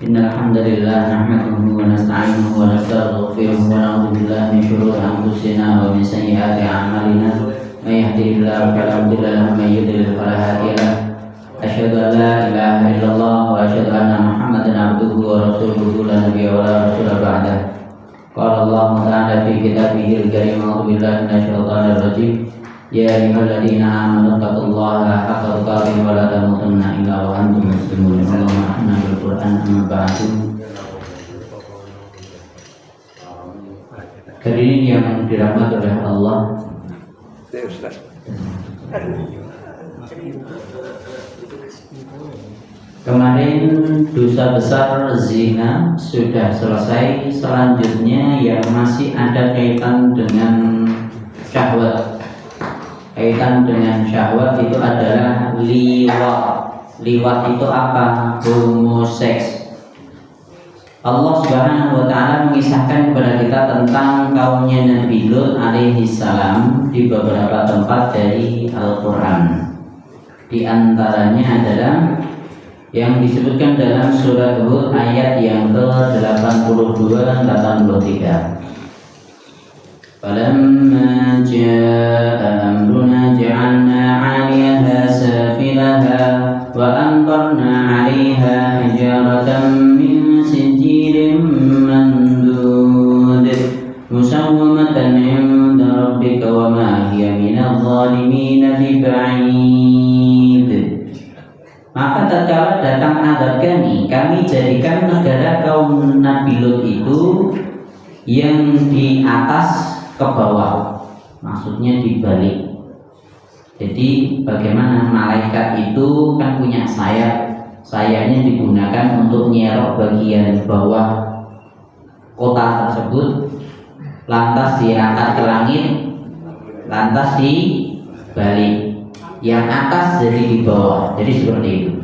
Innal hamdalillah nahmaduhu wa nasta'inuhu wa nastaghfiruhu wa na'udzu billahi min shururi anfusina wa min sayyiati a'malina. May yahdihillahu fala mudilla lahu wa may yudlil fala hadiya lahu. Asyhadu an la ilaha illallah wa asyhadu anna Muhammadan abduhu wa rasuluhu la nabiyya wa la rasula ba'dah. Qala Allah ta'ala fi kitabihil karim a'udzu billahi minasyaitonir rajim. Ya ayyuhalladzina amanu taqullaha haqqa tuqatih wa la tamutunna illa wa antum muslimun. Allahumma inna bil Qur'an amma ba'du. Hadirin yang dirahmati oleh Allah, kemarin dosa besar zina sudah selesai. Selanjutnya yang masih ada kaitan dengan syahwat. Kaitan dengan syahwat itu adalah liwat. Liwat itu apa? Homoseks. Allah Subhanahu wa ta'ala mengisahkan kepada kita tentang kaumnya Nabi Lut alaihi salam di beberapa tempat dari Al-Qur'an. Di antaranya adalah yang disebutkan dalam surah Hud ayat yang ke-82-83. Falamma jaa amruna ja'alna 'aliyaha safilaha wa amtarna 'alayha hijaratan min sijilin mandud musawwamatan 'inda rabbika wa ma hiya minadh dhalimin biba'id. Maka tatkala datang azab kami jadikan negara kaum Nabi Lut itu yang di atas ke bawah, maksudnya dibalik. Jadi bagaimana malaikat itu kan punya sayap, sayapnya digunakan untuk nyerok bagian bawah kota tersebut, lantas diangkat ke langit, lantas dibalik, yang atas jadi di bawah, jadi seperti itu.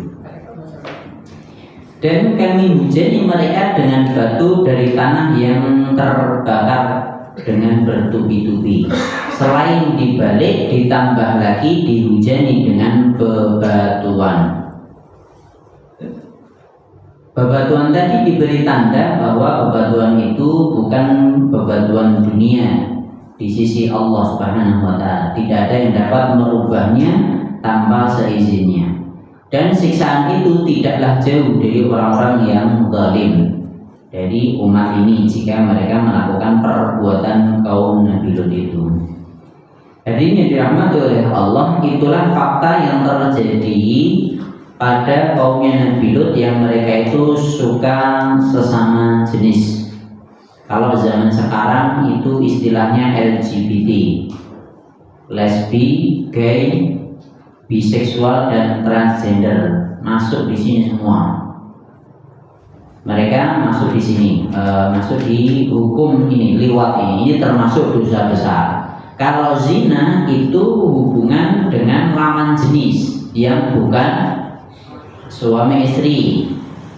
Dan kami hujani mereka dengan batu dari tanah yang terbakar dengan bertubi-tubi. Selain dibalik, ditambah lagi dihujani dengan bebatuan. Bebatuan tadi diberi tanda bahwa bebatuan itu bukan bebatuan dunia di sisi Allah Subhanahu wa ta'ala. Tidak ada yang dapat merubahnya tanpa seizinnya. Dan siksaan itu tidaklah jauh dari orang-orang yang zalim, dari umat ini jika mereka melakukan perbuatan kaum Nabi Lut itu. Jadi yang dirahmati oleh Allah, itulah fakta yang terjadi pada kaumnya Nabi Lut yang mereka itu suka sesama jenis. Kalau zaman sekarang itu istilahnya LGBT, lesbi, gay, biseksual dan transgender masuk di sini semua. Mereka masuk di sini, masuk di hukum ini, liwat ini termasuk dosa besar. Kalau zina itu hubungan dengan lawan jenis yang bukan suami istri,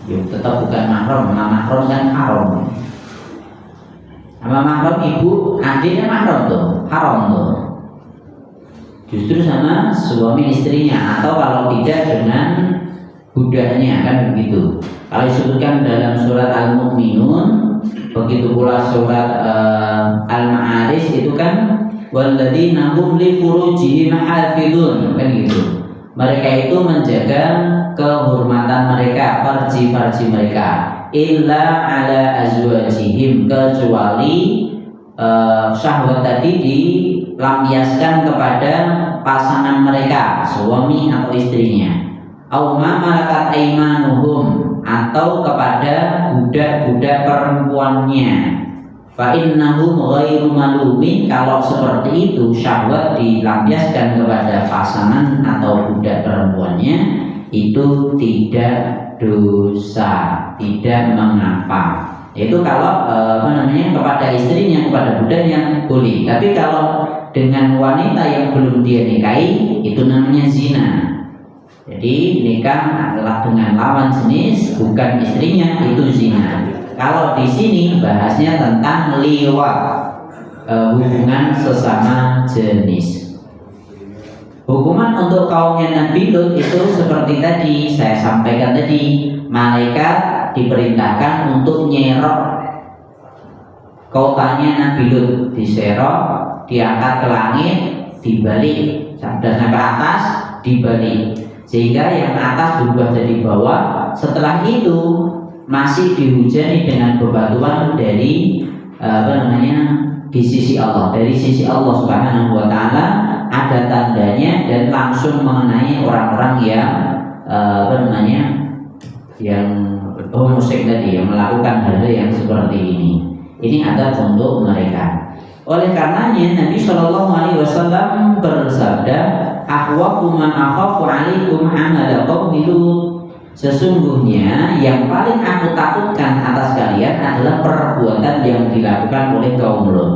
tetap bukan mahram. Mahram kan haram. Sama mahram ibu, adiknya mahram tuh, haram tuh. Justru sama suami istrinya, atau kalau tidak dengan budaknya, kan begitu. Kalau disebutkan dalam surat Al-Mu'minun, begitu pula surat Al-Ma'arij itu kan walladzina hum li furujihim hafizun, kan gitu. Mereka itu menjaga kehormatan mereka, farji-farji mereka, illa ala azwajihim, kecuali syahwat tadi dilampiaskan kepada pasangan mereka, suami atau istrinya. Au ma malakat aimanuhum, atau kepada budak-budak perempuannya. Fa innahum ghairu malumin, kalau seperti itu syahwat dilampiaskan kepada pasangan atau budak perempuannya, itu tidak dosa, tidak mengapa. Itu kalau kepada istrinya, kepada budaknya boleh. Tapi kalau dengan wanita yang belum dia nikahi, itu namanya zina. Jadi nikah adalah dengan lawan jenis, bukan istrinya, itu zina. Kalau di sini bahasnya tentang liwat, hubungan sesama jenis. Hukuman untuk kaumnya Nabi Lut itu seperti tadi saya sampaikan tadi, malaikat diperintahkan untuk nyerok kotanya Nabi Lut, diserok, diangkat ke langit, dibalik, sampai ke atas, dibalik, sehingga yang atas berubah jadi bawah. Setelah itu masih dihujani dengan bebatuan dari di sisi Allah, dari sisi Allah Subhanahu wa Ta'ala, ada tandanya dan langsung mengenai orang-orang yang yang homoseks tadi, yang melakukan hal yang seperti ini. Ini ada untuk mereka. Oleh karenanya Nabi Shallallahu Alaihi Wasallam bersabda, "Akhwafu ma akhafu alaikum amala qaumi Lut." Sesungguhnya yang paling aku takutkan atas kalian adalah perbuatan yang dilakukan oleh kaum Lut.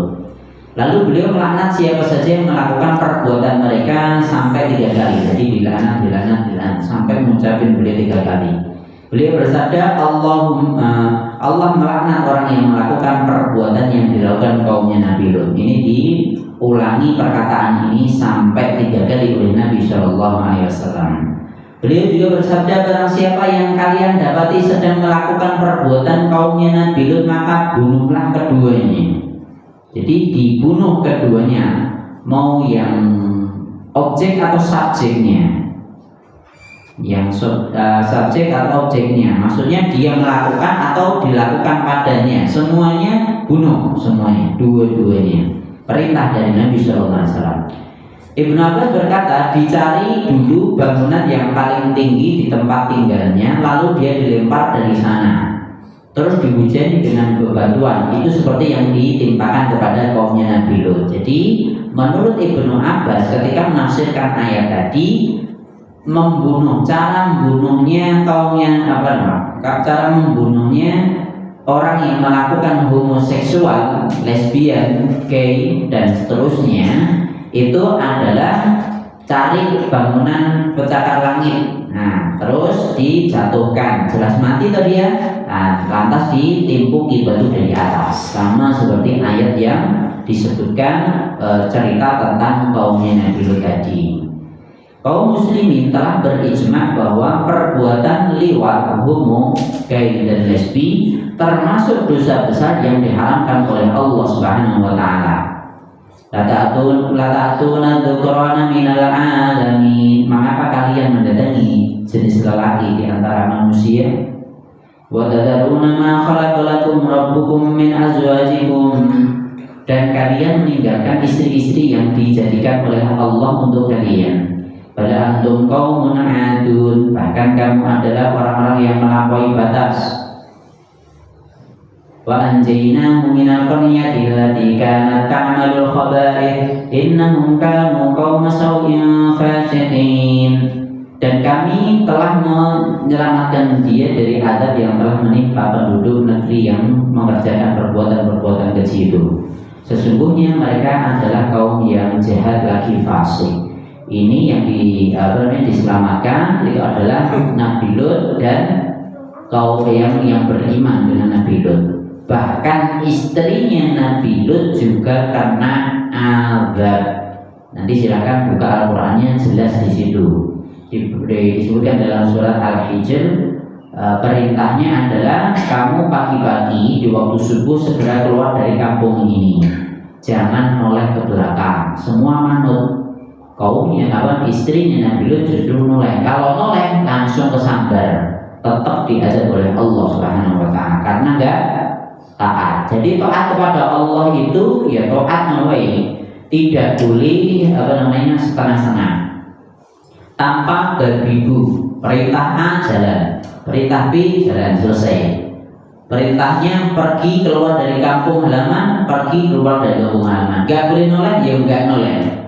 Lalu beliau melaknat siapa saja yang melakukan perbuatan mereka sampai 3 kali. Jadi dilaknat sampai mengucapkan beliau 3 kali. Beliau bersabda, Allah melaknat orang yang melakukan perbuatan yang dilakukan kaumnya Nabi Lut. Ini diulangi perkataan ini sampai 3 kali oleh Nabi Shallallahu Alaihi Wasallam. Beliau juga bersabda, barang siapa yang kalian dapati sedang melakukan perbuatan kaumnya Nabi Lut, maka bunuhlah keduanya. Jadi dibunuh keduanya, mau yang objek atau subjeknya. Yang subjek atau objeknya, maksudnya dia melakukan atau dilakukan padanya, semuanya bunuh, semuanya, dua-duanya. Perintah dari Nabi SAW. Ibnu Abbas berkata, dicari dulu bangunan yang paling tinggi di tempat tinggalnya, lalu dia dilempar dari sana, terus dihujani dengan bebatuan. Itu seperti yang ditimpakan kepada kaumnya Nabi Lut. Jadi menurut Ibnu Abbas ketika menafsirkan ayat tadi, cara membunuhnya cara membunuhnya orang yang melakukan homoseksual, lesbian, gay dan seterusnya, itu adalah cari bangunan pencakar langit, terus dijatuhkan, jelas mati tadi ya, lantas ditimpuki batu dari atas, sama seperti ayat yang disebutkan cerita tentang kaumnya Nabi Lut tadi. Kaum muslimin telah berijma bahwa perbuatan liwat, homo, gay dan lesbi termasuk dosa besar yang diharamkan oleh Allah Subhanahu wa Ta'ala. La ta'tuna dzukrana minal alamin. Mengapa kalian mendatangi jenis lelaki di antara manusia? Wa tadaruna ma khalaqa lakum rabbukum min azwajikum. Dan kalian meninggalkan istri-istri yang dijadikan oleh Allah untuk kalian. Pada antum qaumun adun, bahkan kamu adalah orang-orang yang melampaui batas. Wa anjaynahu minal qaryati allati kanat ta'malul khaba'ith innahum kanu qauma sau'in fasiqin. Dan kami telah menyelamatkan dia dari azab yang telah menimpa penduduk negeri yang mengerjakan perbuatan-perbuatan keji itu. Sesungguhnya mereka adalah kaum yang jahat lagi fasik. Ini yang diselamatkan itu adalah Nabi Lut dan kaum yang beriman dengan Nabi Lut. Bahkan istrinya Nabi Lut juga kena azab. Nanti silakan buka Al-Qur'annya, jelas di situ. Disebutkan dalam surat Al-Hijr, perintahnya adalah kamu pagi-pagi di waktu subuh segera keluar dari kampung ini. Jangan noleh ke belakang. Semua manut. Kaumnya istrinya Nabi Lut justru noleh. Kalau noleh langsung kesambar, tetap diazab oleh Allah Subhanahu wa Ta'ala karena enggak taat. Jadi taat kepada Allah itu ya taat nawai, tidak boleh setengah-setengah, tanpa berbibu. Perintah A jalan, perintah B jalan, selesai. Perintahnya pergi keluar dari kampung halaman, pergi keluar dari kampung halaman. Enggak boleh noleh, ya enggak noleh.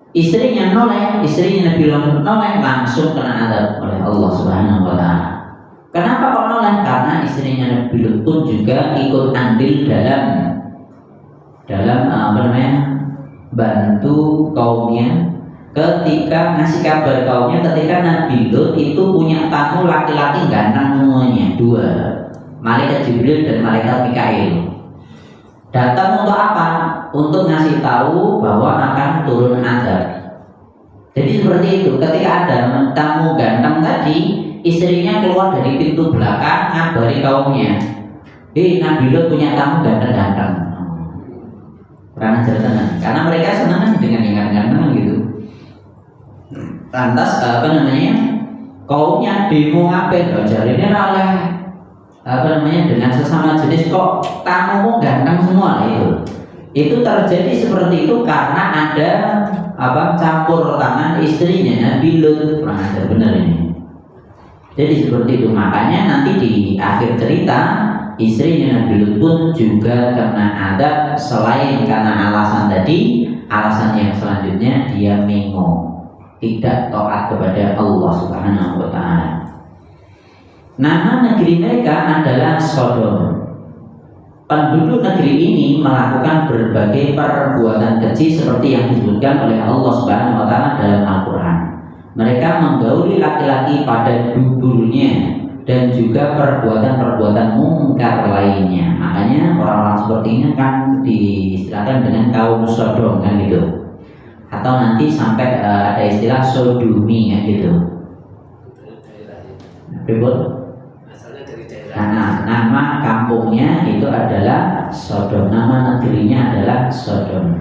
Istrinya noleh, istrinya Nabi Lut noleh, langsung kena azab oleh Allah Subhanahu wa Ta'ala. Kenapa kok noleh? Karena istrinya Nabi Lut pun juga ikut andil dalam bantu kaumnya ketika ngasih kabar kaumnya ketika Nabi Lut itu punya tamu laki-laki ganteng semuanya, 2, malaikat Jibril dan malaikat Mikail. Datang untuk apa? Untuk ngasih tahu bahwa akan turun azab. Jadi seperti itu, ketika ada tamu ganteng tadi, istrinya keluar dari pintu belakang ngabari kaumnya, Nabi Lut punya tamu ganteng-ganteng. Kurang ajar tenan. Karena mereka senang dengan yang ganteng gitu. Lantas kaumnya demo ngapain? Jadi ini oleh dengan sesama jenis kok tamumu ganteng semua itu terjadi seperti itu karena ada campur tangan istrinya Nabi Lut. Kurang ajar benar ini. Jadi seperti itu, makanya nanti di akhir cerita istrinya Nabi Lut pun juga kena adab selain karena alasan tadi, alasan yang selanjutnya dia mengo, tidak taat kepada Allah Subhanahu wa taala. Nama negeri mereka adalah Sodom. Penduduk negeri ini melakukan berbagai perbuatan keji seperti yang disebutkan oleh Allah Subhanahu wa taala dalam Al-Qur'an. Mereka menggauli laki-laki pada dubulnya dan juga perbuatan-perbuatan mungkar lainnya. Makanya orang-orang seperti ini kan diistilahkan dengan kaum Sodom kan gitu. Atau nanti sampai ada istilah sodomi kan gitu. Ribut. Nah, nama kampungnya itu adalah Sodom, nama negerinya adalah Sodom.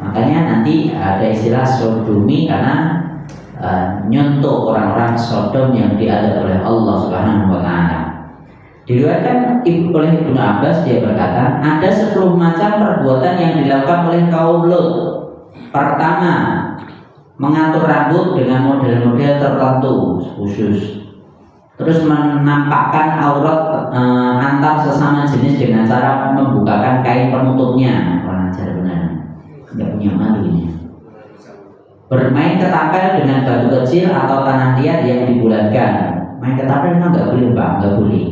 Makanya nanti ada istilah sodomi karena nyontoh orang-orang Sodom yang diadab oleh Allah Subhanahu wa taala. Diriwayatkan oleh Ibnu Abbas, dia berkata, ada 10 macam perbuatan yang dilakukan oleh kaum Lut. Pertama, mengatur rambut dengan model-model tertentu khusus. Terus menampakkan aurat antar sesama jenis dengan cara membukakan kain penutupnya. Orang ajar benar, nggak punya malu ini. Bermain ketapel dengan batu kecil atau tanah liat yang dibulatkan. Main ketapel memang nggak boleh Pak, nggak boleh.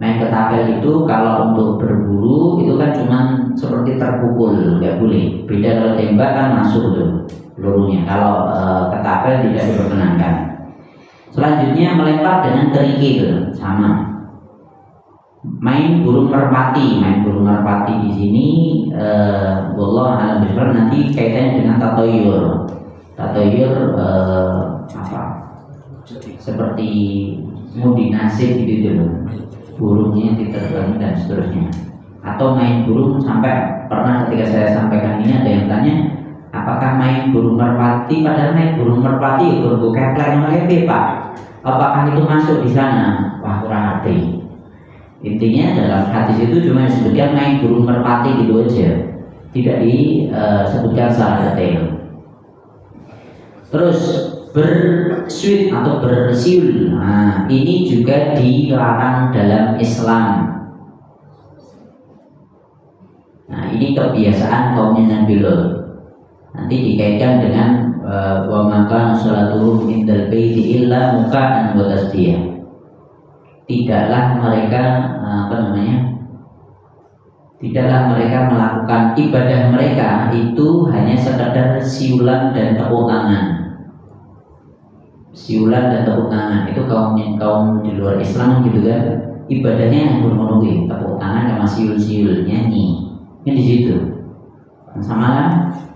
Main ketapel itu kalau untuk berburu itu kan cuma seperti terpukul, nggak boleh. Beda kalau tembak kan masuk tuh pelurunya. Kalau ketapel tidak diperkenankan. Selanjutnya melempar dengan keriki itu sama. Main burung merpati, di sini wallahu a'lam bishawab, nanti kaitannya dengan tatoyur. Tatoyur seperti mudi nasib gitu loh. Burungnya diterbangin dan seterusnya. Atau main burung sampai pernah ketika saya sampaikan ini ada yang tanya, apakah main burung merpati? Padahal main burung merpati ya burung kepler yang lebih Pak. Apakah itu masuk di sana? Wah, kurang hati. Intinya dalam hadis itu cuma disebutkan main burung merpati gitu aja, tidak disebutkan secara detail. Terus bersuit atau bersiul, nah, ini juga dilarang dalam Islam. Nah, ini kebiasaan kaumnya Nabi Lut. Nanti dikaitkan dengan wa maka salatuhum indal baiti illa muka'an wa tasbih. Tidaklah mereka melakukan ibadah mereka itu hanya sekedar siulan dan tepuk tangan. Siulan dan tepuk tangan itu kaum di luar Islam gitu kan. Ibadahnya yang bermonowi, tepuk tangan sama siul-siul, nyanyi. Ini di situ. Sama kan?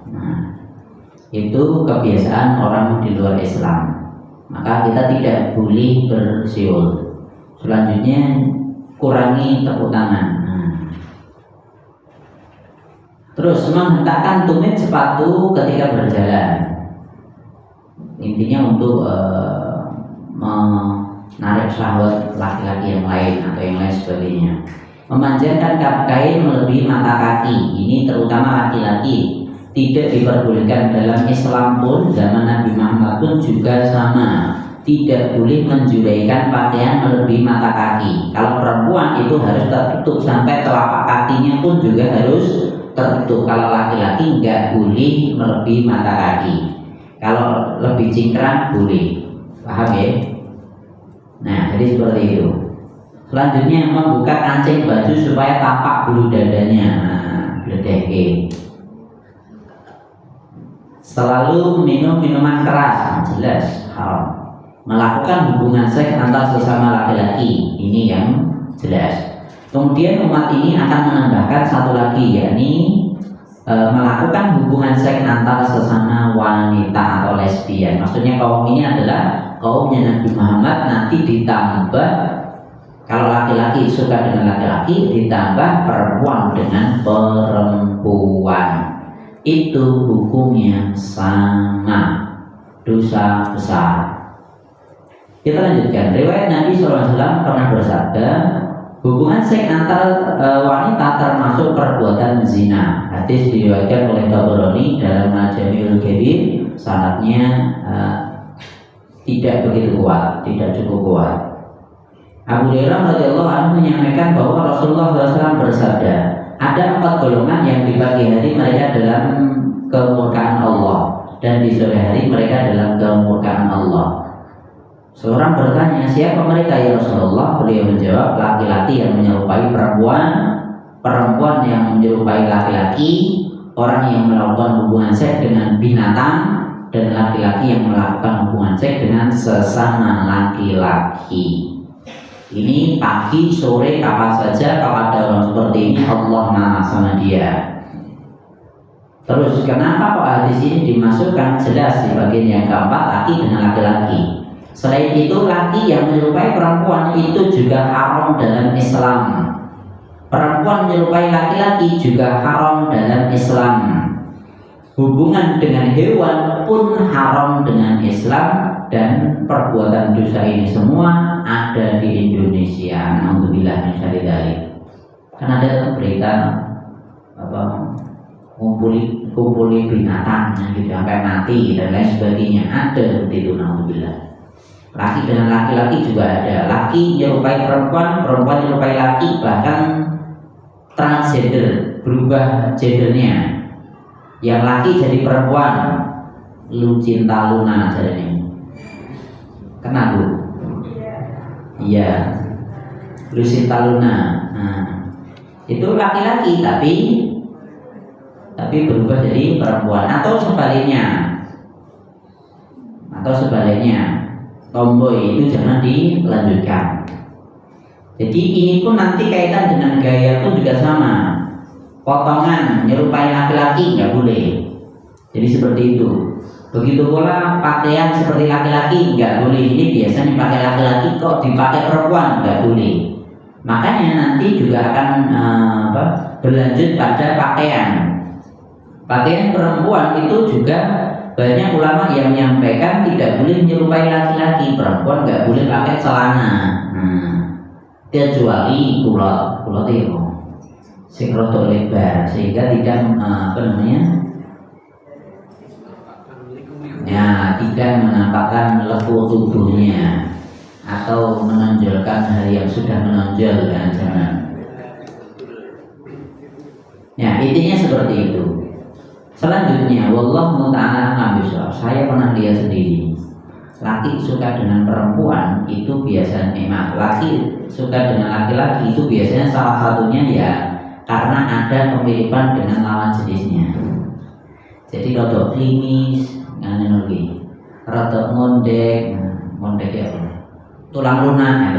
Nah, itu kebiasaan orang di luar Islam, maka kita tidak boleh bersiul. Selanjutnya kurangi tepuk tangan. Terus menghentakkan tumit sepatu ketika berjalan, intinya untuk menarik syahwat laki-laki yang lain atau yang lain sebagainya. Memanjangkan kain melebihi mata kaki, ini terutama laki-laki. Tidak diperbolehkan dalam Islam pun, zaman Nabi Muhammad pun juga sama. Tidak boleh menjulaikan pakaian melebihi mata kaki. Kalau perempuan itu harus tertutup sampai telapak kakinya pun juga harus tertutup. Kalau laki-laki nggak boleh melebihi mata kaki. Kalau lebih cingkrang boleh. Paham ya? Nah, jadi seperti itu. Selanjutnya membuka kancing baju supaya tampak bulu dadanya. Nah, bledek. Selalu minum minuman keras, jelas haram. Melakukan hubungan seks antar sesama laki-laki, ini yang jelas. Kemudian umat ini akan menambahkan satu lagi, yakni melakukan hubungan seks antar sesama wanita atau lesbian. Maksudnya kaum ini adalah kaumnya Nabi Muhammad, nanti ditambah kalau laki-laki suka dengan laki-laki, ditambah perempuan dengan perempuan, itu hukumnya sama, dosa besar. Kita lanjutkan. Riwayat Nabi SAW pernah bersabda, hubungan seks antar wanita termasuk perbuatan zina. Hadis diriwayatkan oleh Tabarani dalam Majami'ul Kabir. Sanadnya tidak begitu kuat, tidak cukup kuat. Abu Hurairah radhiyallahu anhu menyampaikan bahwa Rasulullah SAW bersabda, ada 4 golongan yang di pagi hari mereka dalam kemurkaan Allah dan di sore hari mereka dalam kemurkaan Allah. Seorang bertanya, siapa mereka ya Rasulullah? Beliau menjawab, laki-laki yang menyerupai perempuan, perempuan yang menyerupai laki-laki, orang yang melakukan hubungan seks dengan binatang, dan laki-laki yang melakukan hubungan seks dengan sesama laki-laki. Ini pagi, sore, kapan saja kalau ada orang seperti ini, Allah marah sama dia. Terus kenapa kok hadis ini dimasukkan? Jelas di bagian yang keempat, laki dengan laki-laki. Selain itu, laki yang menyerupai perempuan itu juga haram dalam Islam. Perempuan menyerupai laki-laki juga haram dalam Islam. Hubungan dengan hewan pun haram dengan Islam, dan perbuatan dosa ini semua ada di Indonesia. Alhamdulillah min syarri dzalik. Kan ada berita kumpuli binatang gitu sampai mati dan lain sebagainya, ada seperti itu. Alhamdulillah. Laki dengan laki-laki juga ada. Laki menyerupai perempuan, perempuan menyerupai laki, bahkan transgender, berubah gendernya. Yang laki jadi perempuan, lu cinta Luna jadinya. Kenal lu? Iya, lu cinta Luna. Nah, itu laki-laki tapi berubah jadi perempuan, atau sebaliknya, tomboy itu jangan dilanjutkan. Jadi ini pun nanti kaitan dengan gaya pun juga sama. Potongan menyerupai laki-laki nggak boleh. Jadi seperti itu. Begitu pula pakaian seperti laki-laki nggak boleh. Ini biasanya pakai laki-laki kok dipakai perempuan, nggak boleh. Makanya nanti juga akan berlanjut pada pakaian. Pakaian perempuan itu juga banyak ulama yang menyampaikan tidak boleh menyerupai laki-laki. Perempuan nggak boleh pakai celana. Kecuali kulot itu sing rada lebar sehingga tidak tidak menampakkan lekuk tubuhnya atau menonjolkan hal yang sudah menonjol, dan jangan. Ya, intinya seperti itu. Selanjutnya, wallahu ta'ala a'lam bishawab. Saya pernah lihat sendiri. Laki suka dengan perempuan itu biasanya, laki suka dengan laki-laki itu biasanya salah satunya ya karena ada kemiripan dengan lawan jenisnya. Jadi rodok klimis, rodok ngondek ya, tulang lunak.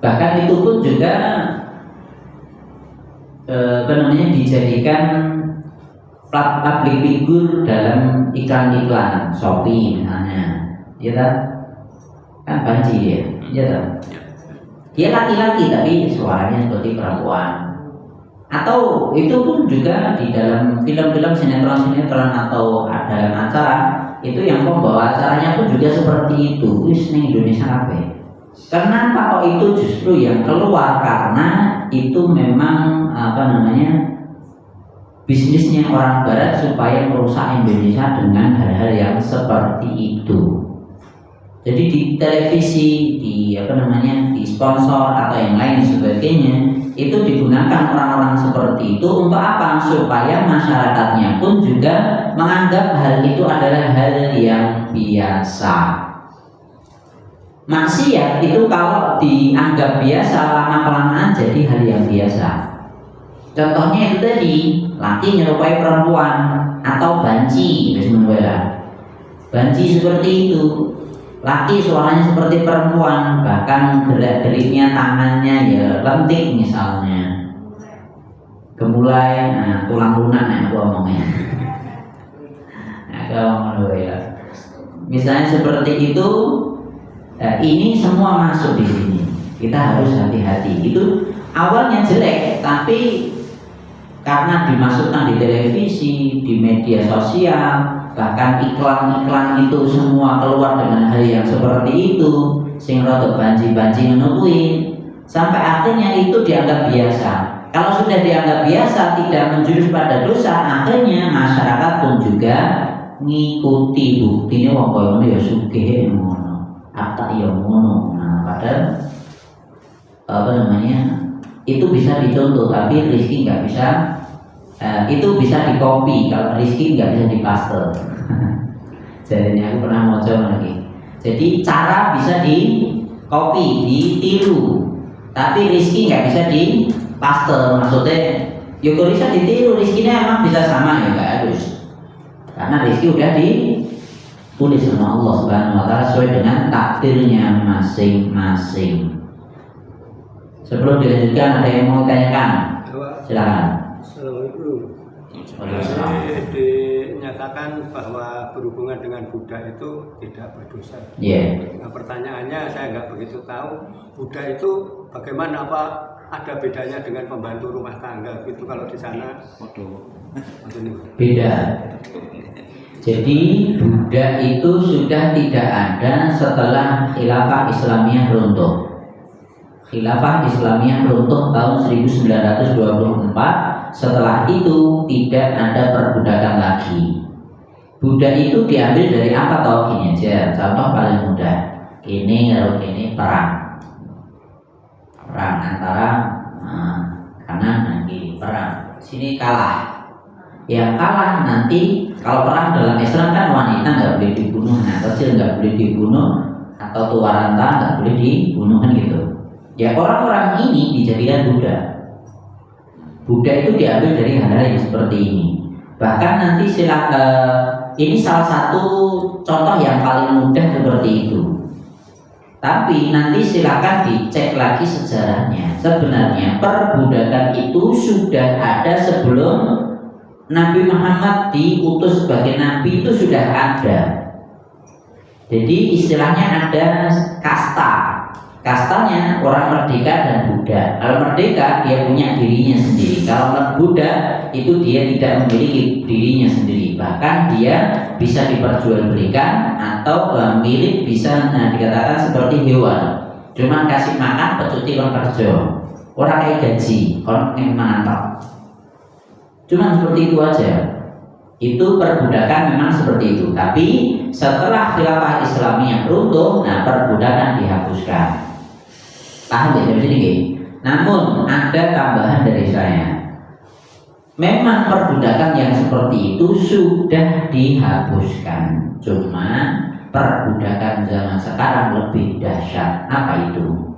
Bahkan itu pun juga dijadikan public figure dalam iklan-iklan Shopee misalnya, ya kan banci ya, dia laki-laki tapi suaranya seperti perempuan. Atau itu pun juga di dalam film-film sinetron atau dalam acara itu yang pembawa acaranya pun juga seperti itu. Wis ning Indonesia apa? Kenapa kok itu justru yang keluar? Karena itu memang bisnisnya orang Barat supaya merusak Indonesia dengan hal-hal yang seperti itu. Jadi di televisi, di sponsor atau yang lain sebagainya, itu digunakan orang-orang seperti itu untuk apa? Supaya masyarakatnya pun juga menganggap hal itu adalah hal yang biasa. Maksiat itu kalau dianggap biasa, lama-kelamaan jadi hal yang biasa. Contohnya itu tadi, laki nyerupai perempuan atau banci, banci seperti itu. Laki suaranya seperti perempuan, bahkan gerak-geriknya tangannya ya lentik misalnya. gemulai, tulang lunak aku ngomongnya. Ya. Misalnya seperti itu, ini semua masuk di sini. Kita harus hati-hati. Itu awalnya jelek, tapi karena dimasukkan di televisi, di media sosial, bahkan iklan-iklan itu semua keluar dengan hal yang seperti itu, sing rada banji-banji menungguin, sampai akhirnya itu dianggap biasa. Kalau sudah dianggap biasa, tidak menjurus pada dosa, akhirnya masyarakat pun juga ngikuti. Buktinya wong koyo ngono ya sugih ngono, atak ya ngono. Nah, padahal itu bisa dicontoh, tapi rezeki nggak bisa. Itu bisa dikopi, kalau rezeki nggak bisa dipaste. Jadi aku pernah mau coba lagi. Jadi cara bisa dikopi, ditiru, tapi rezeki nggak bisa dipaste. Maksudnya, yuk bisa ditiru, rezekinya emang bisa sama ya nggak harus. Karena rezeki udah ditulis sama Allah Subhanahu Wa Taala sesuai dengan takdirnya masing-masing. Sebelum dilanjutkan ada yang mau tanyakan? Silakan. Dinyatakan bahwa berhubungan dengan Buddha itu tidak berdosa. Nah, pertanyaannya saya nggak begitu tahu Buddha itu bagaimana, apa ada bedanya dengan pembantu rumah tangga gitu kalau di sana? Beda. Jadi Buddha itu sudah tidak ada setelah Khilafah Islamiyah runtuh. Khilafah Islamiyah runtuh tahun 1924. Setelah itu tidak ada perbudakan lagi. Buddha itu diambil dari apa tau? Gini aja, contoh paling mudah. Ini perang antara kanan dan kiri, perang. Sini kalah. Yang kalah nanti, kalau perang dalam Islam kan wanita nggak boleh dibunuh, anak kecil nggak boleh dibunuh, atau tua renta nggak boleh dibunuh kan gitu. Ya orang-orang ini dijadikan Buddha. Buddha itu diambil dari hal-hal yang seperti ini. Bahkan nanti ini salah satu contoh yang paling mudah seperti itu. Tapi nanti silakan dicek lagi sejarahnya. Sebenarnya perbudakan itu sudah ada sebelum Nabi Muhammad diutus sebagai nabi, itu sudah ada. Jadi istilahnya ada kasta. Kastanya orang merdeka dan Buddha. Kalau merdeka dia punya dirinya sendiri. Kalau Buddha itu dia tidak memiliki dirinya sendiri. Bahkan dia bisa diperjualbelikan atau milik, bisa dikatakan seperti hewan. Cuman kasih makan pecuti kon kerja. Orang kayak gaji, kon mangan. Cuman seperti itu aja. Itu perbudakan memang seperti itu. Tapi setelah Khilafah Islamiyah runtuh, perbudakan dihapuskan. Paham ya dari sini? Namun ada tambahan dari saya. Memang perbudakan yang seperti itu sudah dihapuskan. Cuma perbudakan zaman sekarang lebih dahsyat. Apa itu?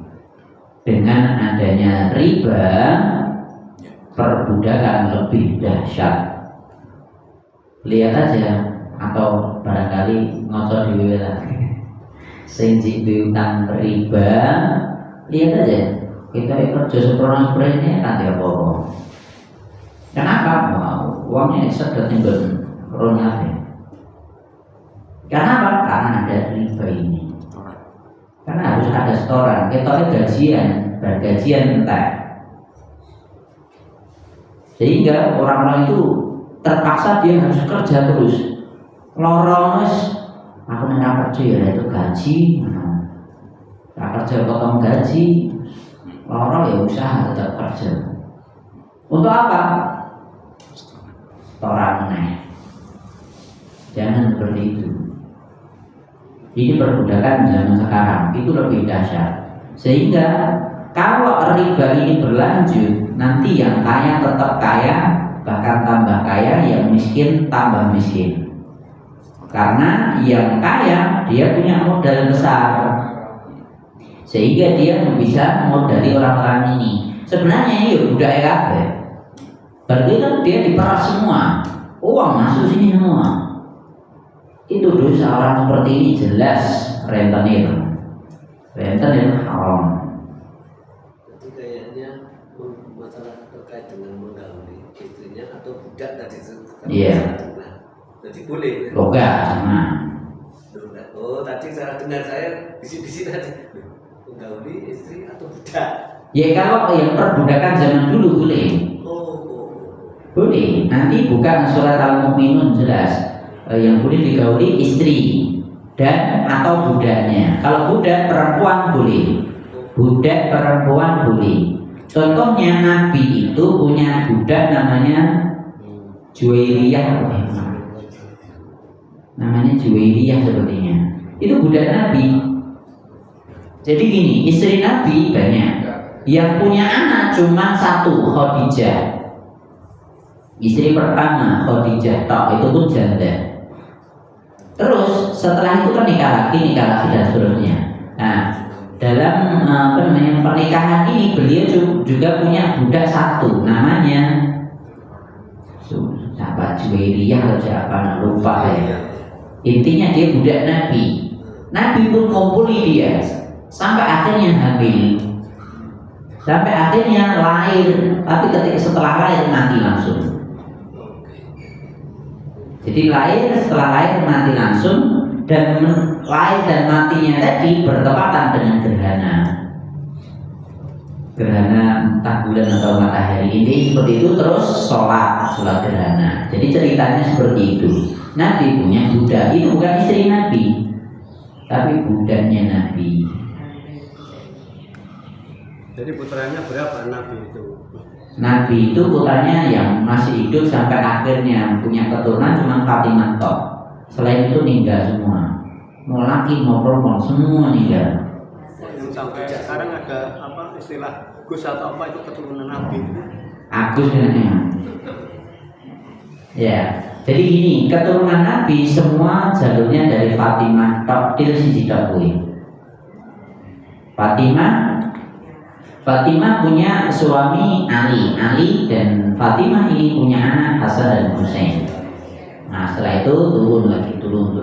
Dengan adanya riba, perbudakan lebih dahsyat. Lihat aja, atau barangkali ngocor di wilayah sing utang riba. Lihat aja, kita kerja seperti kan dia apa? Kenapa? Uangnya sedot timbul ronyate. Kenapa? Karena ada riba ini. Karena harus ada setoran. Kita gajian, bergajian entek. Sehingga orang-orang itu terpaksa dia harus kerja terus. Lorong aku nggak kerja ya itu gaji. Kerja potong gaji, orang ya usaha tetap kerja. Untuk apa? Setoran nih. Jangan seperti itu. Ini perbudakan zaman sekarang itu lebih dahsyat. Sehingga kalau riba ini berlanjut, nanti yang kaya tetap kaya, bahkan tambah kaya, yang miskin tambah miskin. Karena yang kaya dia punya modal besar, sehingga dia bisa modali orang-orang ini. Sebenarnya ini budaya kabeh. Berarti kan dia diperas semua, uang masuk sini semua. Itu dosa orang seperti ini jelas rentenir haram. Jadi kayaknya masalah terkait dengan modal nih. Iya. Jadi boleh. Oh enggak, sama. Oh tadi saya dengar saya bisi-bisi tadi. Menggauli istri atau budak? Ya kalau yang perbudakan zaman dulu boleh. Boleh. Nanti bukan surat Al-Mu'minun jelas. Yang boleh digauli istri dan atau budaknya. Kalau budak perempuan boleh. Budak perempuan boleh. Contohnya Nabi itu punya budak namanya Juwairiyah. Namanya Juwairiyah sepertinya. Itu budak Nabi. Jadi gini, istri Nabi banyak. Yang punya anak cuma satu, Khadijah. Istri pertama Khadijah, itu pun janda. Terus setelah itu kan nikah lagi dan seterusnya. Nah, dalam pernikahan ini beliau juga punya budak satu, namanya siapa, Juwairiyah atau siapa, lupa ya. Intinya dia budak Nabi. Nabi pun ngumpuli dia sampai akhirnya hamil, sampai akhirnya lahir. Tapi setelah lahir mati langsung. Jadi setelah lahir mati langsung, dan lahir dan matinya tadi bertepatan dengan gerhana entah bulan atau matahari. Ini seperti itu, terus sholat gerhana. Jadi ceritanya seperti itu. Nabi punya budak, itu bukan istri Nabi, tapi budaknya Nabi. Jadi putranya berapa Nabi itu? Nabi itu putranya yang masih hidup sampai akhirnya punya keturunan cuma Fatimah toh. Selain itu meninggal semua. Mau laki mau perempuan semua meninggal. Yang sampai sekarang ada apa istilah Gus atau apa itu keturunan Nabi? Agus namanya. Ya. Jadi gini, keturunan Nabi semua jalurnya dari Fatimah tok til siji tok kuwi. Fatimah punya suami Ali dan Fatimah ini punya anak Hasan dan Husain. Nah setelah itu turun lagi, turun.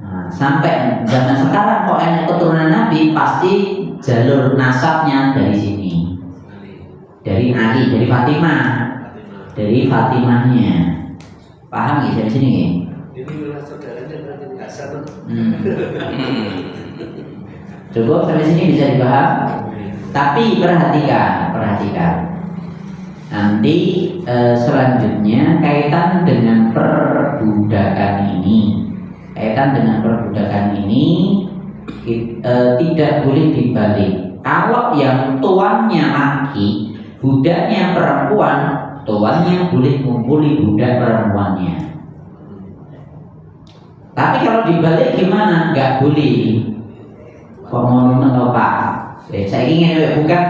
Nah, sampai zaman sekarang kok enak keturunan Nabi, pasti jalur nasabnya dari sini, dari Ali, dari Fatimah, dari Fatimahnya. Paham ya dari sini? Ini saudaranya berarti nggak sama. Cukup sampai sini bisa dibahas. Tapi perhatikan. Nanti selanjutnya kaitan dengan perbudakan ini. Tidak boleh dibalik. Kalau yang tuannya laki, budaknya perempuan, tuannya boleh ngumpuli budak perempuannya. Tapi kalau dibalik gimana? Nggak boleh. Pemohon atau Pak, saya ingin bukan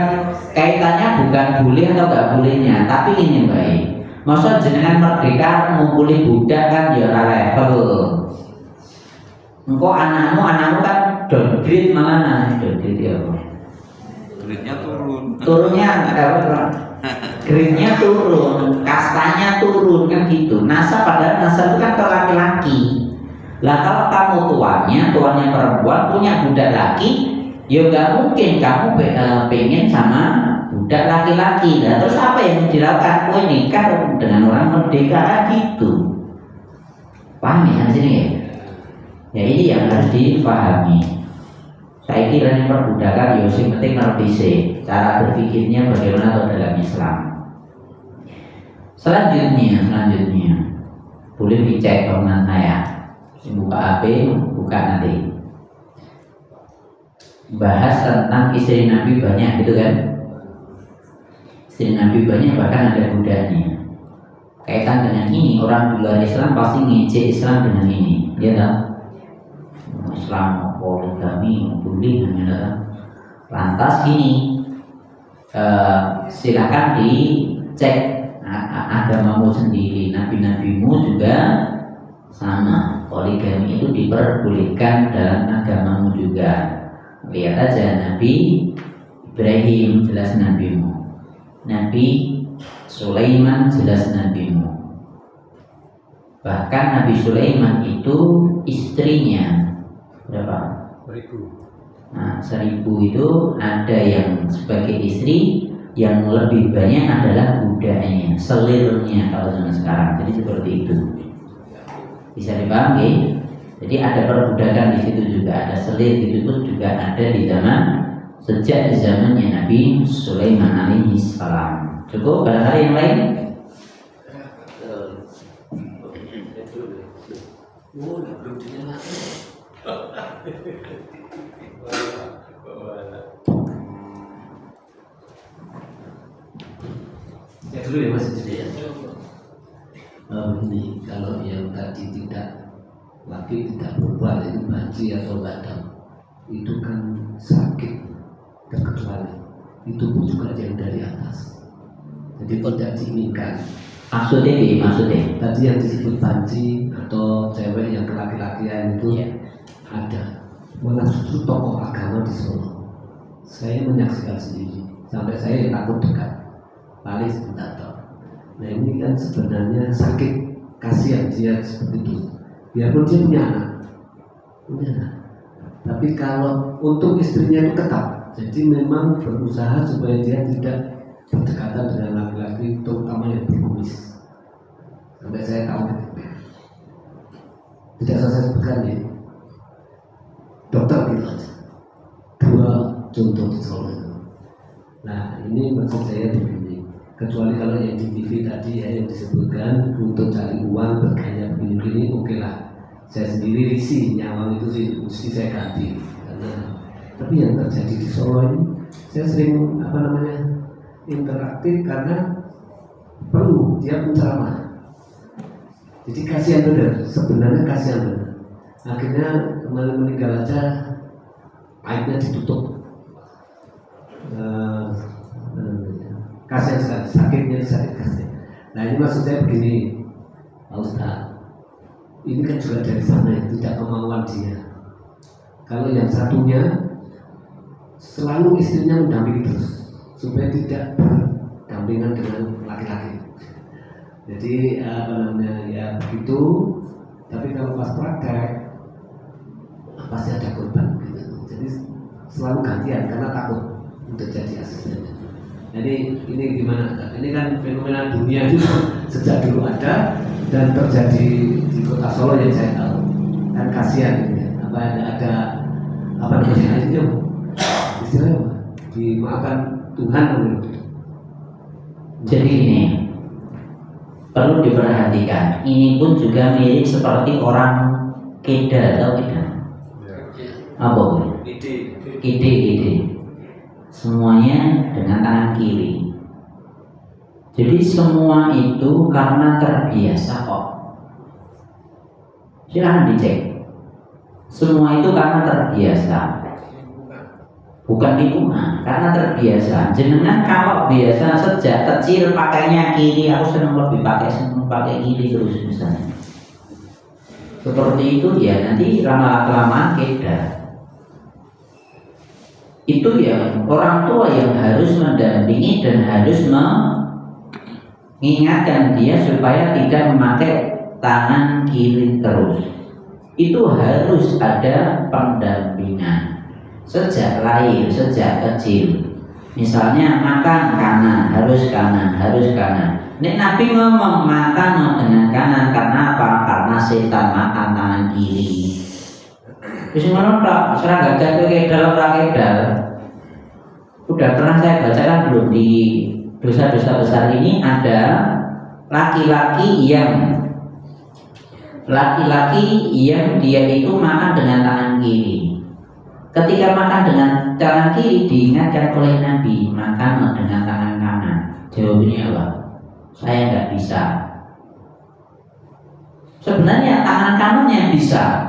kaitannya bukan boleh atau nggak bolehnya, tapi ini baik. Masa jenengan merdeka ngumpuli budak kan ya level. Engkau anakmu kan downgrade malah downgrade ya. Grade-nya turun. Turunnya grade-nya turun, kastanya turun kan gitu. Nasab padahal nasab itu kan ke laki-laki. Lah kalau kamu tuannya perempuan punya budak laki, ya nggak mungkin kamu pengen sama budak laki-laki. Nah, terus apa yang dilakukan? Kue nikah dengan orang merdeka kan gitu. Paham ya sini ya? Ya ini yang harus dipahami. Saya kira ini perbudakan, ya yang penting ngerti sih cara berpikirnya bagaimana atau dalam Islam. Selanjutnya boleh dicek dengan saya. Buka HP, buka nanti. Bahas tentang istri Nabi banyak gitu kan? Istri Nabi banyak, bahkan ada budaknya. Kaitan dengan ini, orang di luar Islam pasti ngejek Islam dengan ini. Dia tahu Islam poligami, bully namanya. Lantas gini, silakan dicek agamamu sendiri, nabi-nabimu juga sama. Poligami itu diperbolehkan dalam agamamu juga. Lihat aja Nabi Ibrahim jelas nabimu, Nabi Sulaiman jelas nabimu. Bahkan Nabi Sulaiman itu istrinya berapa? 1000. Nah, 1000 itu ada yang sebagai istri, yang lebih banyak adalah budaknya, selirnya kalau zaman sekarang. Jadi seperti itu. Bisa dipahami? Jadi ada perbudakan di situ juga, ada selir itu pun juga ada di zaman sejak zamannya Nabi Sulaiman alaihi salam. Cukup barangkali yang lain? Belum dinyalakan. Ya dulu ya Mas jadi ya. Begini, kalau yang tadi tidak laki tidak berubah itu banci atau badam, itu kan sakit terkecuali, itu pun juga yang dari atas, jadi tidak diinginkan. Maksudnya apa? Maksudnya? Tadi yang disebut banci atau cewek yang laki-lakian itu Ya. ada. Malah justru tokoh agama di Solo, saya menyaksikan sendiri, sampai saya yang takut dekat, paling sebentar. Nah ini kan sebenarnya sakit, kasihan dia seperti itu. Biarpun dia punya anak, tapi kalau untuk istrinya itu ketat, jadi memang berusaha supaya dia tidak berdekatan dengan laki-laki, terutama yang berkumis. Sampai saya tahu tidak saya sebutkan ya. Dokter bilang 2 contoh di Solo. Nah ini maksud saya begini, kecuali kalau yang di TV tadi ya yang disebutkan untuk cari uang bergaya begini oke lah. Saya sendiri risih nyawang itu sih mesti saya ganti karena, tapi yang terjadi di Solo ini saya sering interaktif karena perlu dia menceramah. Jadi kasihan benar, sebenarnya kasihan benar. Akhirnya kemarin meninggal aja aibnya ditutup. Kasihan sekali, sakit kasihan. Nah ini maksud saya begini, Pak Ustaz, ini kan juga dari sana ya, tidak kemauan dia. Kalau yang satunya selalu istrinya mendampingi terus supaya tidak berdampingan dengan laki-laki. Jadi ya begitu. Tapi kalau pas praktek pasti ada korban gitu. Jadi selalu gantian karena takut untuk jadi asistennya. Jadi ini gimana? Ini kan fenomena dunia itu sejak dulu ada dan terjadi di kota Solo yang saya tahu. Kan kasihan ya. Ada apa namanya itu istilahnya dimaafkan Tuhan. Jadi ini perlu diperhatikan. Ini pun juga mirip seperti orang keda atau tidak? Apa? Ide. Semuanya dengan tangan kiri. Jadi semua itu karena terbiasa kok. Silahkan dicek. Semua itu karena terbiasa. Bukan lingkungan, karena terbiasa. Jenengan kalau biasa sejak kecil pakainya kiri, aku senang pakai kiri terus misalnya. Seperti itu ya nanti lama-kelamaan keda. Itu ya orang tua yang harus mendampingi dan harus mengingatkan dia supaya tidak memakai tangan kiri terus. Itu harus ada pendampingan sejak lahir, sejak kecil. Misalnya makan kanan, harus kanan. Nek Nabi ngomong makan dengan kanan karena apa? Karena setan makan tangan kiri. Terus ngono tok, serang gagah kedal ora kedal. Udah pernah saya bacakan belum di dosa-dosa besar ini ada laki-laki yang dia itu makan dengan tangan kiri. Ketika makan dengan tangan kiri diingatkan oleh Nabi makan dengan tangan kanan. Jawabannya apa? Saya nggak bisa. Sebenarnya tangan kanannya bisa.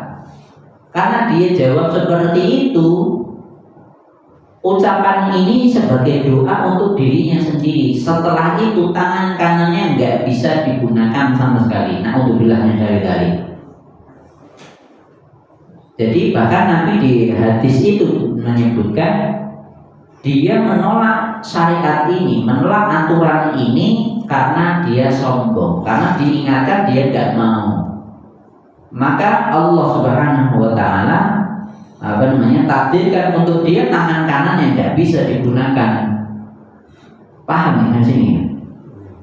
Karena dia jawab seperti itu, ucapan ini sebagai doa untuk dirinya sendiri. Setelah itu tangan kanannya nggak bisa digunakan sama sekali. Na'udzubillahnya dari. Jadi bahkan Nabi di hadis itu menyebutkan dia menolak syariat ini, menolak aturan ini karena dia sombong, karena diingatkan dia nggak mau. Maka Allah Subhanahu wa taala takdirkan untuk dia tangan kanan yang tidak bisa digunakan. Paham ya sini?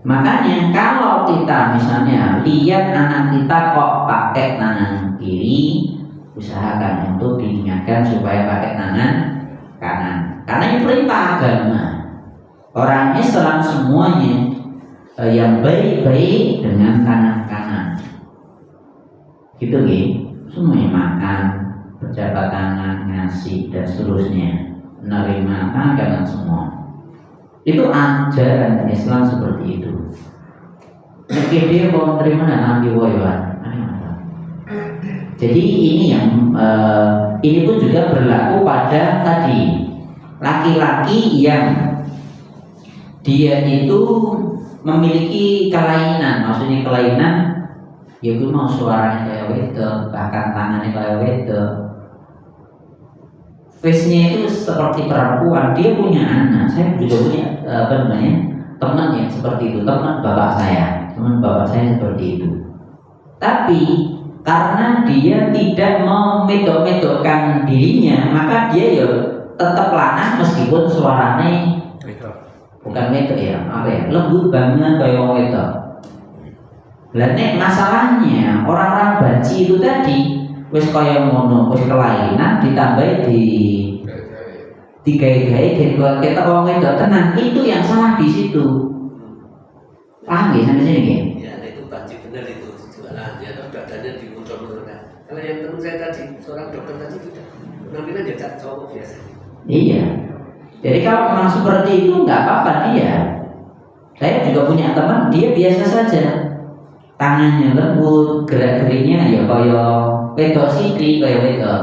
Makanya kalau kita misalnya lihat anak kita kok pakai tangan kiri, usahakan untuk diingatkan supaya pakai tangan kanan. Karena ini perintah agama. Orang Islam semuanya yang baik-baik dengan tangan kanan. Gitu gitu. Semuanya makan, berjabat tangan, ngasih dan seterusnya, menerima tangan kanan semua. Itu ajaran Islam seperti itu. Mungkin dia mau menerima dan ambil woywan. Jadi ini yang ini pun juga berlaku pada tadi laki-laki yang dia itu memiliki kelainan, maksudnya kelainan, ya gue mau suaranya kayak wedok, bahkan tangannya kayak wedok, face-nya itu seperti perempuan, dia punya anak. Saya juga punya teman yang seperti itu, teman bapak saya seperti itu. Tapi karena dia tidak memedok-medokkan dirinya, maka dia ya tetap lanang meskipun suaranya bukan wedok ya, lembut banget kayak orang wedok. Lah nek masalahnya orang-orang banci itu tadi wis kaya ngono, wis kelainan ditambah digawe-gawe kita wong wedok tenang, itu yang salah di situ. Paham ya sampai sini nggih? Ya, itu banci benar itu jualan ya, dadanya dimuncul-munculkan. Kalau yang teman saya tadi, seorang dokter tadi tidak penampilan dia cowok biasa. Iya. Jadi kalau memang seperti itu nggak apa-apa dia. Saya juga punya teman, dia biasa saja. Tangannya lembut, gerak-geriknya ya kaya wedok sithik, kaya wedok.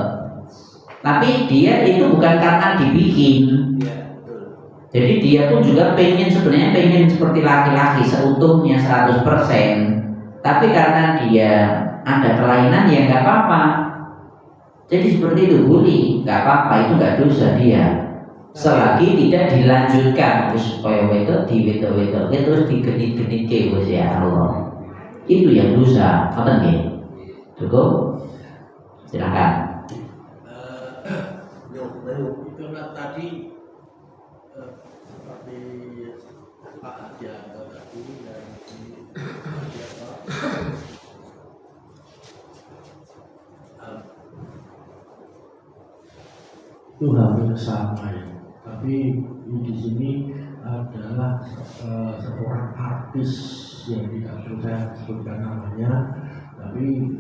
Tapi dia itu bukan karena dibikin. Ya, betul. Jadi dia pun juga sebenarnya pengen seperti laki-laki seutuhnya 100%. Tapi karena dia ada kelainan ya nggak apa-apa. Jadi seperti itu boleh, nggak apa-apa, itu nggak dosa dia. Selagi tidak dilanjutkan terus kaya wedok di wedok terus digenit-genit ke ya Allah. Itu yang dosa, apa nggih? Cukup? Silakan. Itu tadi seperti Pak Adianto tadi dan itu hampir sama ya. Tapi di sini adalah seorang artis yang tidak perlu saya sebutkan namanya, tapi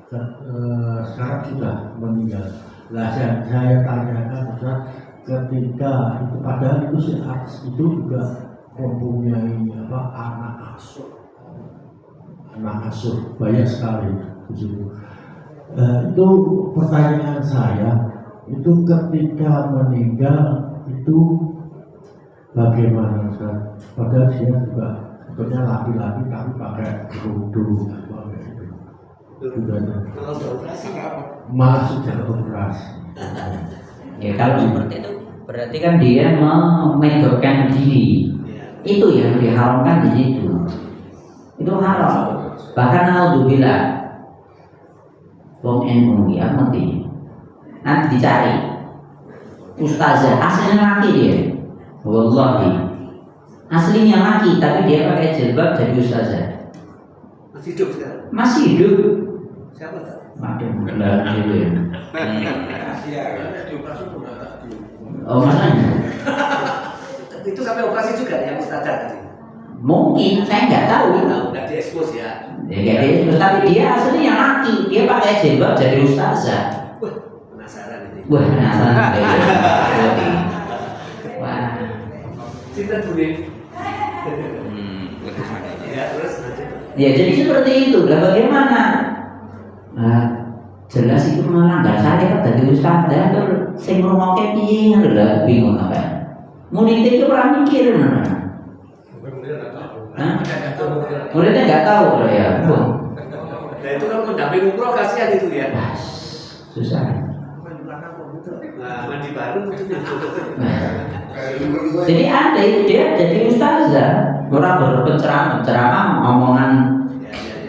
sekarang sudah meninggal. Lah saya tanyakan Ustaz, ketika itu padahal itu si artis itu juga mempunyai anak asuh banyak sekali begitu. Itu pertanyaan saya, itu ketika meninggal itu bagaimana Ustaz? Padahal dia juga sebetulnya laki-laki tapi pakai kerudung Kalau udah operasi malah sudah operasi. Ya kalau seperti itu berarti kan dia memedokkan diri. Itu yang diharamkan di situ. Itu haram. Bahkan naudzubillah, wong NU ya mati. Nanti dicari ustazah aslinya laki dia. Wallahi aslinya laki tapi dia pakai jilbab jadi ustazah. masih hidup sekarang. Masih hidup. Siapa tak? Waduh, benar dulu ya. Oh masanya? Itu sampai operasi juga yang ustazah tadi. Mungkin, saya nggak tahu. Nggak diekspos ya. Ya nggak diekspos, tapi dia aslinya laki. Dia pakai jilbab jadi ustazah. Wah, penasaran ini. Wah penasaran. Wah. Cinta dulu. Ya terus. Ya jadi seperti itu. Lah bagaimana? Nah, jelas itu melanggar syariat dari ustazah. Terus sing ngrungokke piye ngono lho, bingung apa. Muridnya itu pernah mikir mana? Muridnya nggak tahu loh ya. Nah itu kan pendamping umroh kasihan itu ya. Susah. Nah mandi baru itu. Jadi ada itu dia jadi ustazah. Orang berpenceramah omongan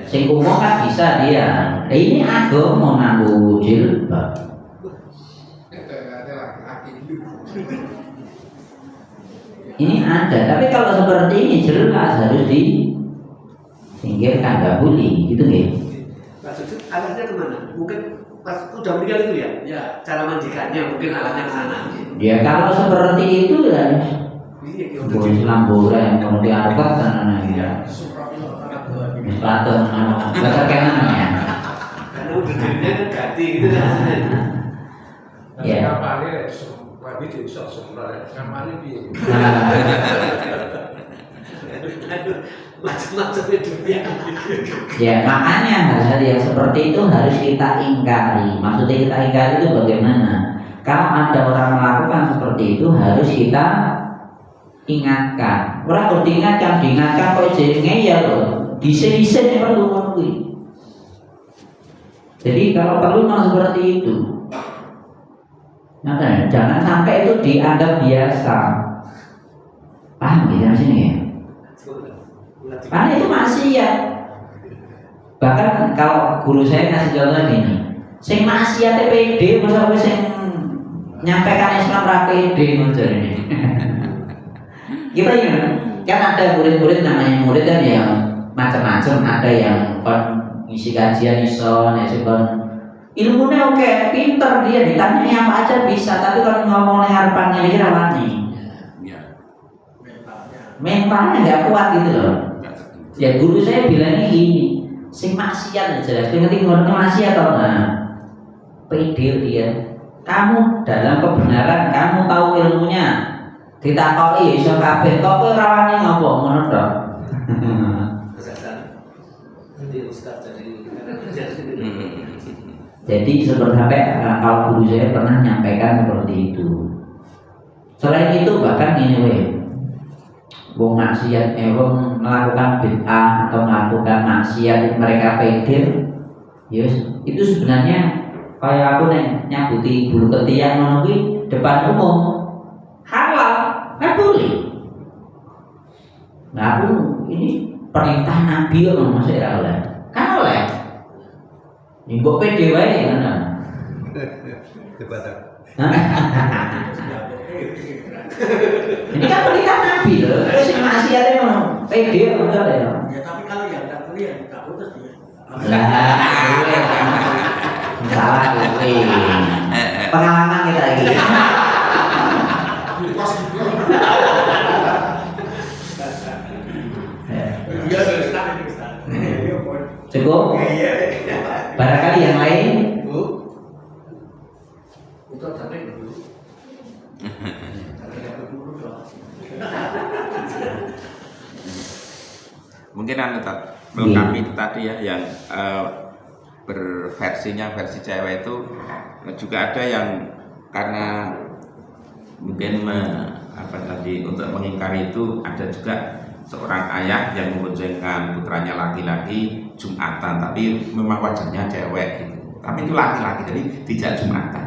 sing umum kan bisa dia. Ini agama nganggo jilbab. Ini ada, tapi kalau seperti ini jelas harus disingkirkan, nggak boleh, gitu nih. Pak Sujud, alatnya kemana? Mungkin pas udah meninggal itu ya? Ya. Cara mandikannya mungkin alatnya ke sana. Ya kalau seperti itu ya, boleh lamboran, kalau diangkat sana ya. Sepatu, nggak ya. Karena udah dirinya kan ganti gitu kan. Ya. Tapi diusap sebenarnya, ngamalin dia. Macam-macam dunia. Ya makanya hal-hal yang seperti itu harus kita ingkari. Maksudnya kita ingkari itu bagaimana? Kalau ada orang melakukan seperti itu harus kita ingatkan. Orang kalau diingatkan kok jadinya ya loh. Dise-dise yang perlu ngomongin. Jadi kalau perlu memang seperti itu. Nah, jangan sampai itu dianggap biasa. Paham ya sini ya? Karena itu maksiat. Bahkan kalau guru saya ngasih contoh gini, sing maksiat PD, masa sing nyampaikan Islam ra PD ngono ini. Kita ya, kan ada murid-murid namanya murid kan yang macam-macam, ada yang ngisi kajian iso, ilmunya oke, pinter dia, ditanya apa aja bisa, tapi kalau ngomong harapan ini rawani, mentalnya nggak kuat gitu loh. Ya guru saya bilangnya gini, sing maksiat jelas, ngerti ngomong maksiat atau enggak? Pede dia, kamu dalam kebenaran, kamu tahu ilmunya, ditakoi iso kabeh, kok kowe rawani ngomong ngono to? Jadi seperti kalau guru saya pernah menyampaikan seperti itu. Selain itu bahkan ini wong maksiat, wong melakukan bid'ah atau melakukan maksiat mereka pikir, yes, itu sebenarnya kayak aku nyabuti bulu ketiak ngono kuwi depan umum halal, nggak boleh. Nah aku ini perintah Nabi kok masih oleh, kan oleh. Ibu pede wae kan. Ini kan perintah Nabi loh. Terus yang maksiatnya mau pede enggak ya? Ya tapi kalau yang enggak boleh yang enggak putus dia. Lah, salah gue. Pengalaman kita lagi. Cukup? Barangkali yang lain? Untuk sampai dulu. Mungkin melengkapi tadi ya yang berversinya versi cewek itu juga ada yang karena mungkin untuk mengingkari itu ada juga seorang ayah yang memboncengkan putranya laki-laki Jumatan, tapi memang wajahnya cewek gitu. Tapi itu laki-laki, jadi tidak Jumatan.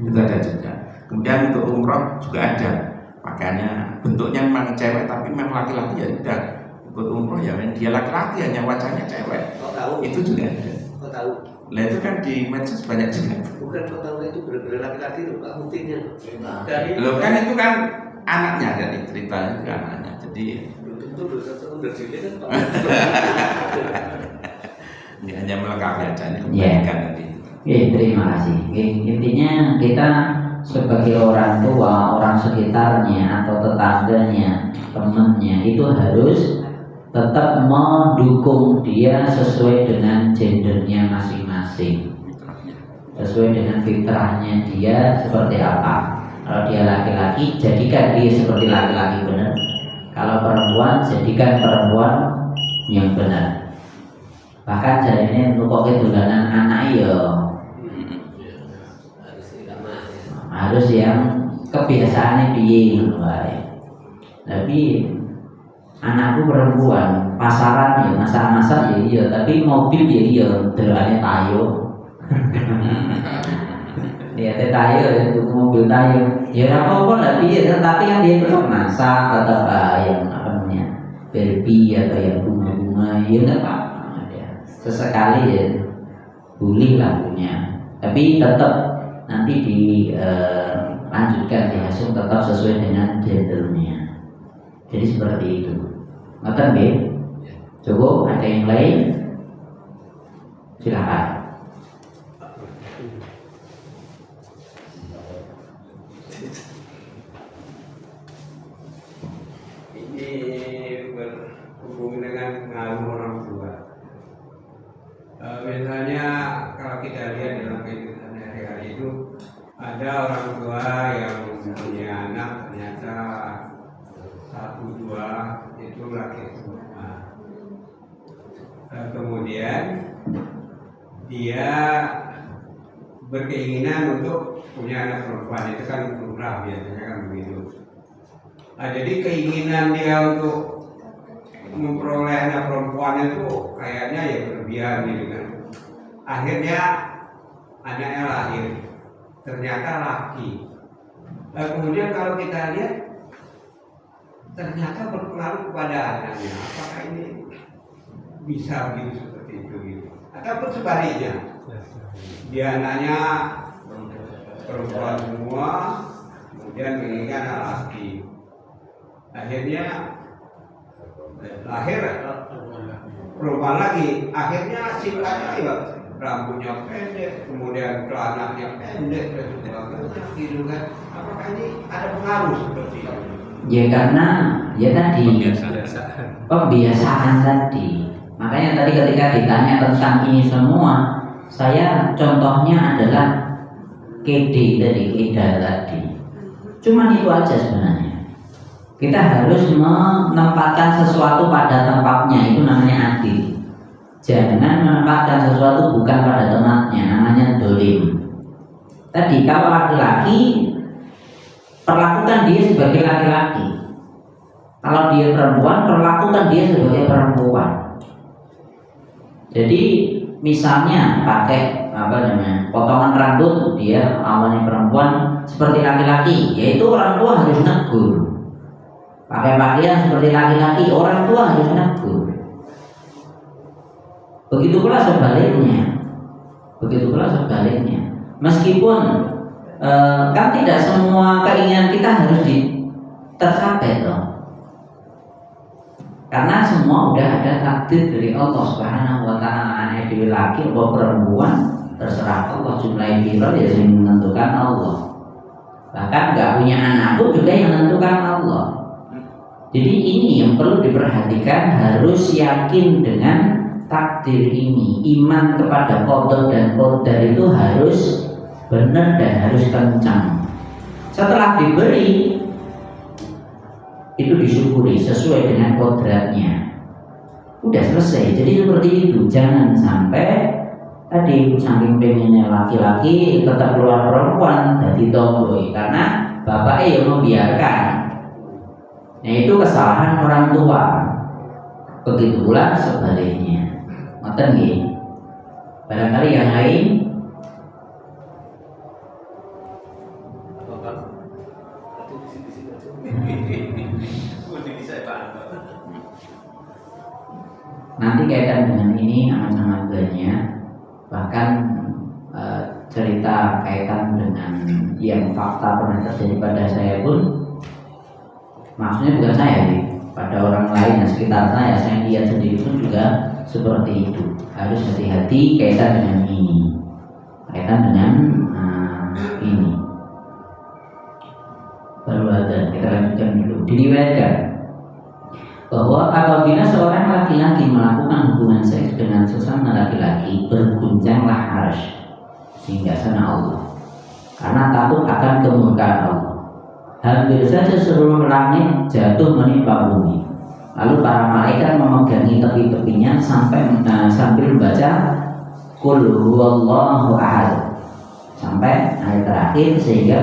Itu ada juga. Kemudian untuk umroh juga ada, pakaiannya bentuknya memang cewek, tapi memang laki-laki ya udah ikut umroh ya, dia laki-laki hanya wajahnya cewek. Kau tahu? Itu juga ada. Kau tahu? Lah itu kan di medsos banyak juga. Bukan kau tahu itu benar-benar laki-laki itu, Pak buktinya. Loh kan itu kan anaknya dari ceritanya juga anaknya, jadi itu udah cilik kan Pak. ya, hanya melengkapi aja ini kebaikan tadi. Terima kasih. Intinya kita sebagai orang tua, orang sekitarnya atau tetangganya, temannya itu harus tetap mendukung dia sesuai dengan gendernya masing-masing, sesuai dengan fitrahnya dia seperti apa. Kalau dia laki-laki, jadikan dia seperti laki-laki benar. Kalau perempuan, jadikan perempuan yang benar. Bahkan jadinya untuk kedulanan anak harus yang kebiasaannya piye. Tapi anakku perempuan, pasaran ya masak-masak ya iya, tapi mobil ya iya, delokane tayo. Ya tayo untuk mobil tayo. Ya apa-apa lah piye, tapi kan dia tetap masak, tetap yang apa namanya? Barbie atau yang bunga-bunga, ya enggak apa-apa ya. Sesekali ya boleh lah punya. Tapi tetap nanti dilanjutkan diasuh tetap sesuai dengan gendernya. Jadi seperti itu. Ngoten nggih? Cukup, ada yang lain? Silakan. Ini berhubung dengan pengaruh orang tua. Misalnya kalau kita lihat dalam kehidupan sehari-hari itu ada orang tua yang punya anak ternyata 1, 2 itu laki semua. Kemudian dia berkeinginan untuk punya anak perempuan, itu kan lumrah biasanya kan begitu. Jadi keinginan dia untuk memperoleh anak perempuan itu kayaknya ya berlebihan gitu kan. Akhirnya anaknya lahir, ternyata laki. Kemudian kalau kita lihat ternyata berpengaruh kepada anaknya. Apakah ini bisa begitu seperti itu gitu? Ataupun sebaliknya, dia anaknya perempuan semua, kemudian menginginkan anak laki. Akhirnya lahir perempuan lagi, akhirnya sifatnya ya rambutnya pendek, kemudian celananya pendek dan sebagainya gitu kan. Apakah ini ada pengaruh seperti itu? Ya karena ya tadi pembiasaan tadi. Makanya tadi ketika ditanya tentang ini semua, saya contohnya adalah KD tadi, KEDA tadi. Cuman itu aja sebenarnya. Kita harus menempatkan sesuatu pada tempatnya, itu namanya adil. Jangan menempatkan sesuatu bukan pada tempatnya, namanya dolim. Tadi kalau laki-laki, perlakukan dia sebagai laki-laki. Kalau dia perempuan, perlakukan dia sebagai perempuan. Jadi misalnya pakai potongan rambut, dia awalnya perempuan seperti laki-laki, yaitu orang tua harus negur. Pakai pakaian seperti laki-laki, orang tua harus negur. Begitu pula sebaliknya. Meskipun kan tidak semua keinginan kita harus tercapai toh. Karena semua udah ada takdir dari Allah Subhanahu wa taala. Anak laki atau perempuan terserah Allah, jumlah kira ya yang menentukan Allah. Bahkan nggak punya anak pun juga yang menentukan Allah. Jadi ini yang perlu diperhatikan, harus yakin dengan takdir ini. Iman kepada qada dan qadar itu harus benar dan harus kencang. Setelah diberi itu disyukuri sesuai dengan kodratnya. Udah selesai. Jadi seperti itu. Jangan sampai tadi saking pengennya laki-laki tetap keluar perempuan jadi tomboy karena bapaknya yang membiarkan. Nah itu kesalahan orang tua. Begitu pula sebaliknya. Ngoten nggih. Barangkali yang lain. Nanti kaitan dengan ini aman-aman banyak, bahkan cerita kaitan dengan yang fakta pernah terjadi pada saya pun, maksudnya bukan saya nih, pada orang lain yang sekitar saya lihat sendiri pun juga seperti itu. Harus hati-hati kaitan dengan ini, ini. Baru ada, kita lanjutkan dulu. Diriwayatkan bahwa apabila seorang laki-laki melakukan hubungan seks dengan sesama laki-laki, berguncanglah arsy hingga sana Allah, karena takut akan kemurkaan Allah. Hampir saja seluruh langit jatuh menimpa bumi. Lalu para malaikat memegangi tepi-tepinya sambil membaca Qul huwallahu ahad sampai ayat terakhir, sehingga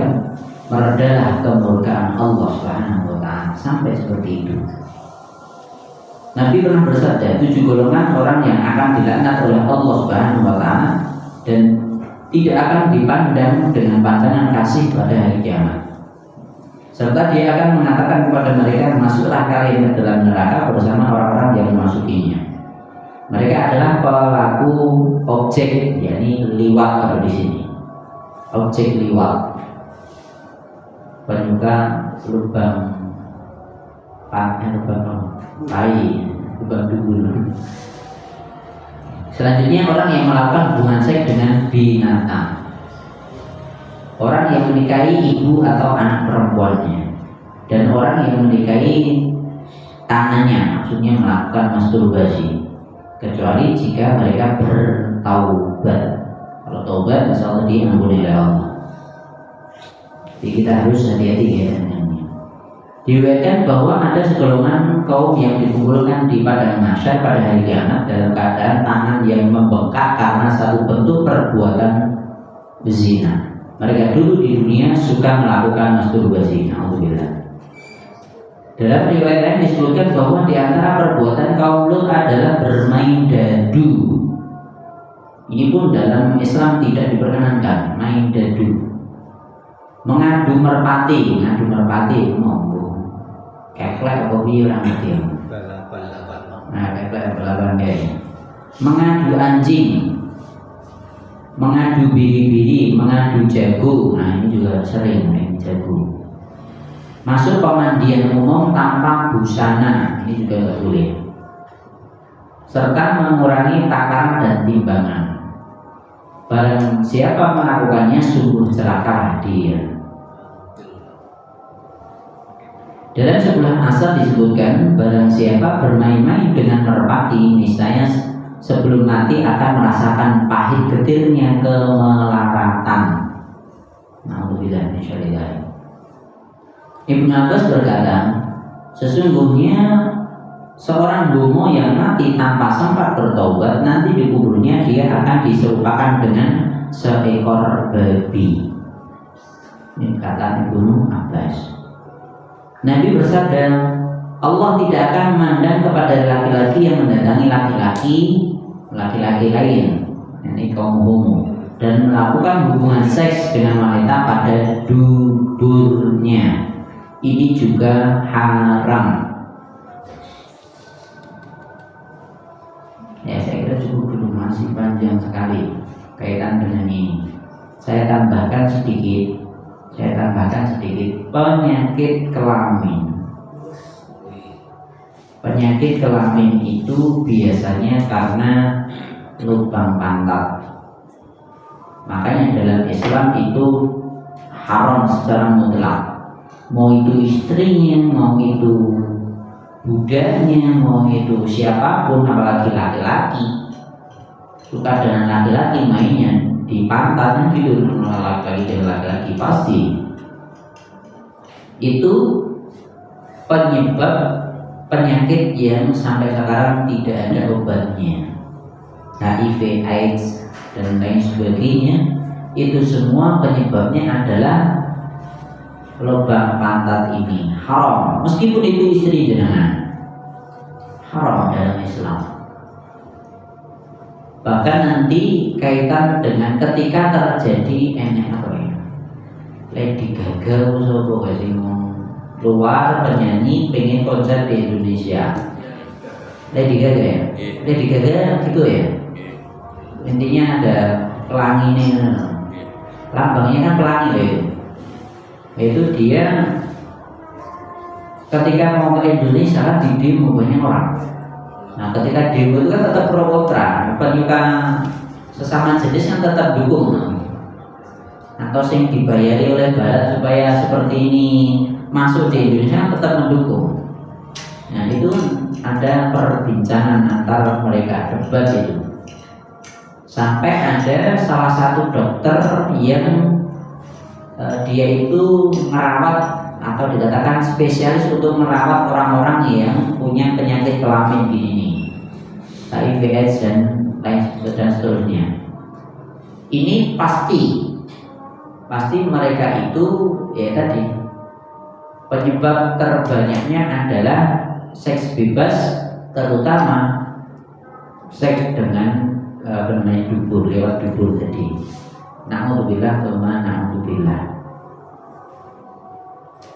meredalah kemurkaan Allah Subhanahu wa taala. Sampai seperti itu. Nabi pernah bersabda, 7 golongan orang yang akan dilaknat oleh Allah Subhanahu wa taala dan tidak akan dipandang dengan pandangan kasih pada hari kiamat. Serta dia akan mengatakan kepada mereka, masuklah kalian ke dalam neraka bersama orang-orang yang memasukinya. Mereka adalah pelaku objek, yakni liwat kalau di sini. Objek liwat, penyuka lubang lubang dubur. Selanjutnya orang yang melakukan hubungan seks dengan binatang, orang yang menikahi ibu atau anak perempuannya, dan orang yang menikahi tangannya, maksudnya melakukan masturbasi, kecuali jika mereka bertaubat. Kalau taubat, insya Allah diampuni oleh Allah. Jadi kita harus hati-hati ya dengannya. Diriwayatkan bahwa ada segolongan kaum yang dikumpulkan di padang mahsyar pada hari kiamat dalam keadaan tangan yang membengkak karena satu bentuk perbuatan berzina. Mereka dulu di dunia suka melakukan masturbasi. Alhamdulillah. Dalam riwayat lain disebutkan bahwa di antara perbuatan kaum Lut adalah bermain dadu. Ini pun dalam Islam tidak diperkenankan, main dadu. Mengadu merpati ngomong. Keklek apa piye ora ngerti. Balapan. Nah, keklek balapan kayak. Mengadu anjing. Mengadu biri-biri, mengadu jago. Nah, ini juga sering main jago. Masuk pemandian umum tanpa busana, ini juga nggak boleh. Serta mengurangi takaran dan timbangan. Barang siapa melakukannya sungguh celaka dia. Dalam sebuah asar disebutkan, barang siapa bermain-main dengan merpati, niscaya sebelum mati akan merasakan pahit getirnya kemelaratan. Alhamdulillah, insyaallah. Ibnu Abbas berkata, sesungguhnya seorang homo yang mati tanpa sempat bertobat, nanti di kuburnya dia akan diserupakan dengan seekor babi. Ini kata Ibnu Abbas. Nabi bersabda, Allah tidak akan memandang kepada laki-laki yang mendatangi laki-laki lain, ini kaum homo, dan melakukan hubungan seks dengan wanita pada duburnya. Ini juga haram. Ya, saya kira cukup dulu, masih panjang sekali kaitan dengan ini. Saya tambahkan sedikit penyakit kelamin. Penyakit kelamin itu biasanya karena lubang pantat. Makanya dalam Islam itu haram secara mutlak. Mau itu istrinya, mau itu budaknya, mau itu siapapun, apalagi laki-laki suka dengan laki-laki mainnya di pantatnya gitu, laki-laki dan laki-laki pasti itu penyebab penyakit yang sampai sekarang tidak ada obatnya, HIV, AIDS dan lain sebagainya. Itu semua penyebabnya adalah lubang pantat ini haram, meskipun itu istri jenengan, haram dalam Islam. Bahkan nanti kaitan dengan ketika terjadi Lady Gaga luar penyanyi pengen konser di Indonesia. Lady Gaga ya? Lady Gaga gitu ya? Intinya ada pelangi nih, lambangnya kan pelangi loh. Itu dia ketika mau ke Indonesia kan di demo banyak orang. Nah, ketika demo itu kan tetap pro kontra, penyuka sesama jenis yang tetap dukung, atau yang dibayari oleh Barat supaya seperti ini masuk di Indonesia kan tetap mendukung. Nah, itu ada perbincangan antara mereka, debat itu. Sampai ada salah satu dokter yang dia itu merawat atau dikatakan spesialis untuk merawat orang-orang yang punya penyakit kelamin ini, HIV, AIDS dan lain seterusnya. Ini pasti mereka itu ya tadi penyebab terbanyaknya adalah seks bebas, terutama seks dengan dubur, lewat dubur tadi. Na'udzubillah tsumma na'udzubillah.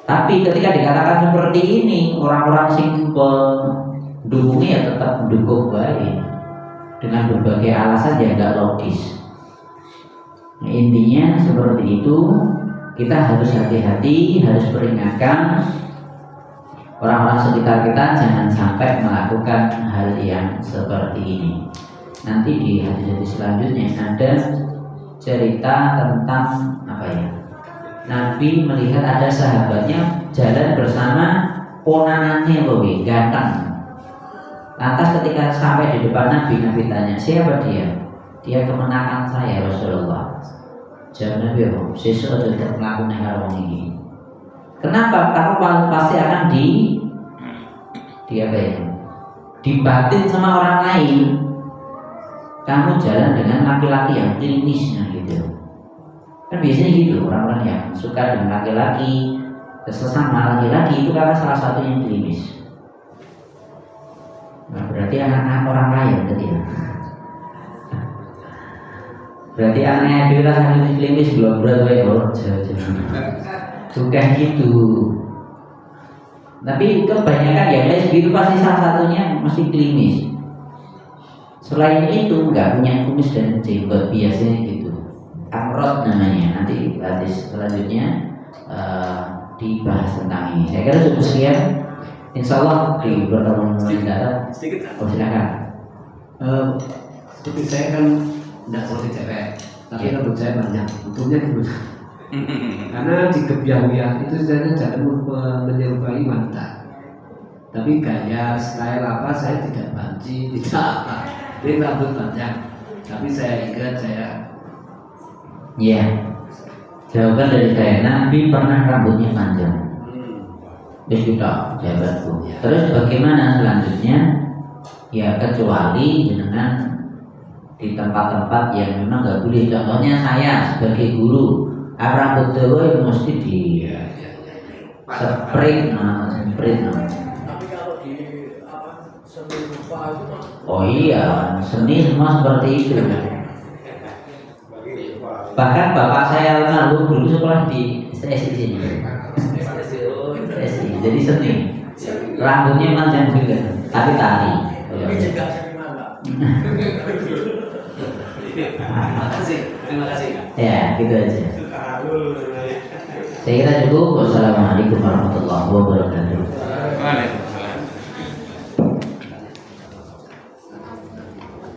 Tapi ketika dikatakan seperti ini, orang-orang sing pendukungnya ya tetap mendukung baik dengan berbagai alasan yang tidak logis. Nah, intinya seperti itu, kita harus hati-hati, harus peringatkan orang-orang sekitar kita jangan sampai melakukan hal yang seperti ini. Nanti di hadis-hadis selanjutnya ada cerita tentang apa ya? Nabi melihat ada sahabatnya jalan bersama ponanannya lebih ganteng. Lantas ketika sampai di depan Nabi, Nabi tanya, siapa dia? Dia kemenakan saya Rasulullah. Jawab Nabi, sesuatu tidak melakukan hal ini. Kenapa? Kamu pasti akan dibatin sama orang lain. Kamu jalan dengan laki-laki yang klinisnya gitu. Kan biasanya gitu orang-orang yang suka dengan laki-laki, sesama laki-laki itu karena salah satu yang klinis. Nah, berarti anak-anak orang lain berarti ya. Berarti anaknya itu rasa klinis belum Broadway bukan gitu. Tapi kebanyakan yang lesbi itu pasti salah satunya masih klinis. Selain itu nggak punya kumis dan jenggot biasanya gitu. Amrod namanya. Nanti hadis selanjutnya dibahas tentang ini. Saya kira cukup sekian. Insya Allah di pertemuan mendatang. Oh, silakan. Seperti saya kan tidak seperti cewek, tapi rambut saya banyak. Untungnya gimana? Karena di kebiawian itu saya jangan menyerupai wanita. Tapi gaya style apa saya tidak banci, tidak apa. Ini rambut banyak. Tapi saya ingat saya. Ya. Jawaban dari saya, Nabi pernah rambutnya panjang. Kita jawabanku. Terus bagaimana selanjutnya? Ya kecuali dengan di tempat-tempat yang memang nggak boleh. Contohnya saya sebagai guru, rambut dewa mesti di sprint. Tapi kalau di seni rupa itu mah. Oh iya, seni semua seperti itu. Bahkan bapak saya almarhum dulu sekolah di STSI sini. STSI, jadi seni. Rambutnya panjang juga, tapi tali. Ini juga seniman, Pak. Terima kasih. Ya, gitu aja. Saya kira cukup. Wassalamualaikum warahmatullahi wabarakatuh. Waalaikumsalam.